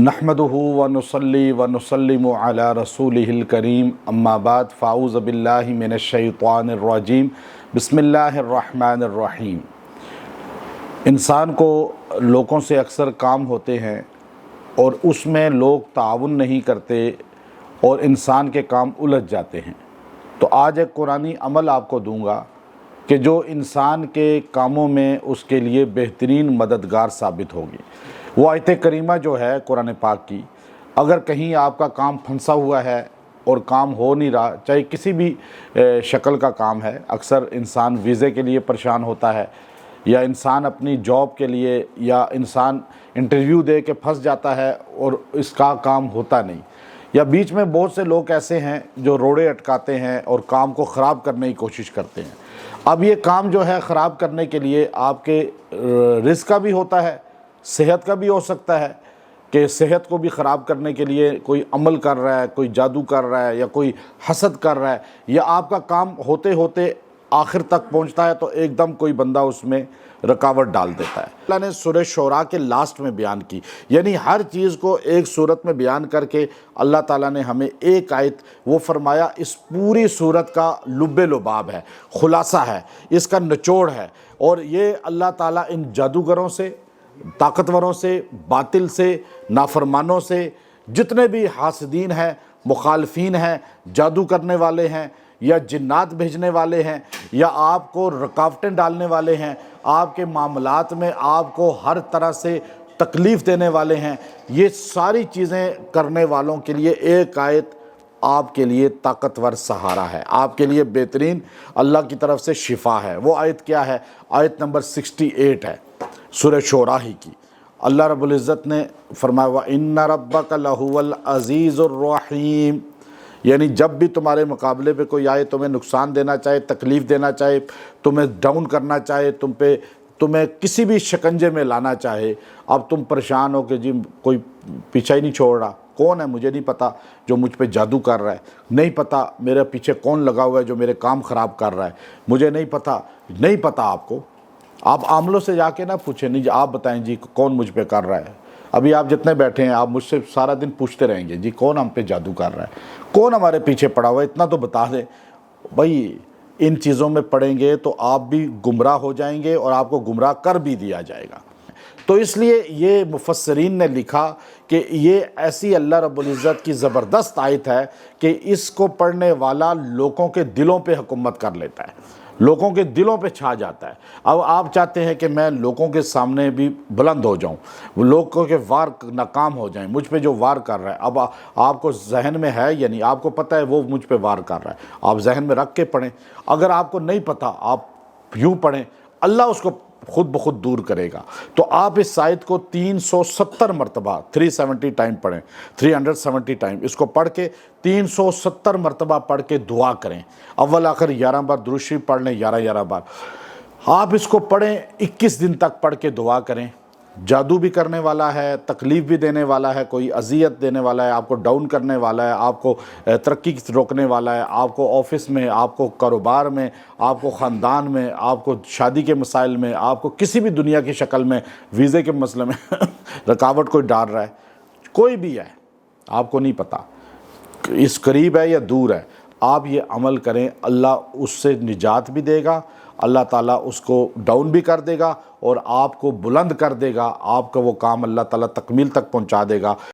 नहमदुहु व नुसल्ली व नुसल्लिमु अला रसूलिहिल करीम अम्मा बाद फ़ाऊज़ु बिल्लाहि मिनश्शैतानिर रजीम बिस्मिल्लाहिर रहमानिर रहीम। इंसान को लोगों से अक्सर काम होते हैं और उसमें लोग ताउन नहीं करते और इंसान के काम उलझ जाते हैं। तो आज एक कुरानी अमल आपको दूंगा कि जो इंसान के कामों में उसके लिए बेहतरीन मददगार साबित होगी। वो आयत करीमा जो है कुरान पाक की, अगर कहीं आपका काम फंसा हुआ है और काम हो नहीं रहा, चाहे किसी भी शक्ल का काम है, अक्सर इंसान वीज़े के लिए परेशान होता है या इंसान अपनी जॉब के लिए या इंसान इंटरव्यू दे के फंस जाता है और इसका काम होता नहीं, या बीच में बहुत से लोग ऐसे हैं जो रोड़े अटकाते हैं और काम को ख़राब करने की कोशिश करते हैं। अब ये काम जो है ख़राब करने के लिए आपके रिस्क का भी होता है, सेहत का भी हो सकता है कि सेहत को भी ख़राब करने के लिए कोई अमल कर रहा है, कोई जादू कर रहा है या कोई हसद कर रहा है, या आपका काम होते होते आखिर तक पहुंचता है तो एकदम कोई बंदा उसमें रुकावट डाल देता है। अल्लाह ने सूरह शोरा के लास्ट में बयान की, यानी हर चीज़ को एक सूरत में बयान करके अल्लाह ताला ने हमें एक आयत वो फरमाया, इस पूरी सूरत का लुब्बे लुबाब है, खुलासा है, इसका निचोड़ है। और ये अल्लाह ताला इन जादूगरों से, ताकतवरों से, बातिल से, नाफरमानों से, जितने भी हासदीन हैं, मुखालफीन हैं, जादू करने वाले हैं या जिन्नात भेजने वाले हैं या आपको रुकावटें डालने वाले हैं, आपके मामलात में आपको हर तरह से तकलीफ़ देने वाले हैं, ये सारी चीज़ें करने वालों के लिए एक आयत आपके लिए ताकतवर सहारा है, आपके लिए बेहतरीन अल्लाह की तरफ से शिफा है। वो आयत क्या है? आयत नंबर 68 है सूरह शोरा ही की। अल्लाह रब्बुल इज़्ज़त ने फरमाया व इन्ना रब्बका लहुवल अज़ीज़ुर रहीम, यानी जब भी तुम्हारे मुकाबले पे कोई आए, तुम्हें नुकसान देना चाहे, तकलीफ़ देना चाहे, तुम्हें डाउन करना चाहे, तुम्हें किसी भी शिकंजे में लाना चाहे, अब तुम परेशान हो कि जी कोई पीछा ही नहीं छोड़ रहा, कौन है मुझे नहीं पता जो मुझ पे जादू कर रहा है, नहीं पता मेरे पीछे कौन लगा हुआ है जो मेरे काम ख़राब कर रहा है, मुझे नहीं पता आपको। आप आमलों से जाके ना पूछें, नहीं आप बताएं जी कौन मुझ पे कर रहा है। अभी आप जितने बैठे हैं, आप मुझसे सारा दिन पूछते रहेंगे जी कौन हम पे जादू कर रहा है, कौन हमारे पीछे पड़ा हुआ है, इतना तो बता दें भाई। इन चीज़ों में पड़ेंगे तो आप भी गुमराह हो जाएंगे और आपको गुमराह कर भी दिया जाएगा। तो इसलिए ये मुफस्सरीन ने लिखा कि ये ऐसी अल्लाह रब्बुल इज़्ज़त की ज़बरदस्त आयत है कि इसको पढ़ने वाला लोगों के दिलों पे हुकूमत कर लेता है, लोगों के दिलों पे छा जाता है। अब आप चाहते हैं कि मैं लोगों के सामने भी बुलंद हो जाऊं, लोगों के वार नाकाम हो जाएं, मुझ पे जो वार कर रहा है। अब आपको जहन में है या नहीं, आपको पता है वो मुझ पे वार कर रहा है, आप जहन में रख के पढ़ें। अगर आपको नहीं पता, आप यूँ पढ़ें, अल्लाह उसको खुद ब खुद दूर करेगा। तो आप इस आयत को 370 मरतबा 370 टाइम पढ़ें, 370 टाइम इसको पढ़ के 370 मरतबा पढ़ के दुआ करें। अव्वल आखिर 11 बार दुरूद शरीफ पढ़ लें, 11 बार आप इसको पढ़ें, 21 दिन तक पढ़ के दुआ करें। जादू भी करने वाला है, तकलीफ़ भी देने वाला है, कोई अजियत देने वाला है, आपको डाउन करने वाला है, आपको तरक्की रोकने वाला है, आपको ऑफिस में, आपको कारोबार में, आपको ख़ानदान में, आपको शादी के मसाइल में, आपको किसी भी दुनिया की शक्ल में, वीज़े के मसले में रुकावट कोई डाल रहा है, कोई भी है, आपको नहीं पता इस करीब है या दूर है, आप ये अमल करें, अल्लाह उससे निजात भी देगा, अल्लाह ताला उसको डाउन भी कर देगा और आपको बुलंद कर देगा, आपका वो काम अल्लाह ताला तकमील तक पहुंचा देगा।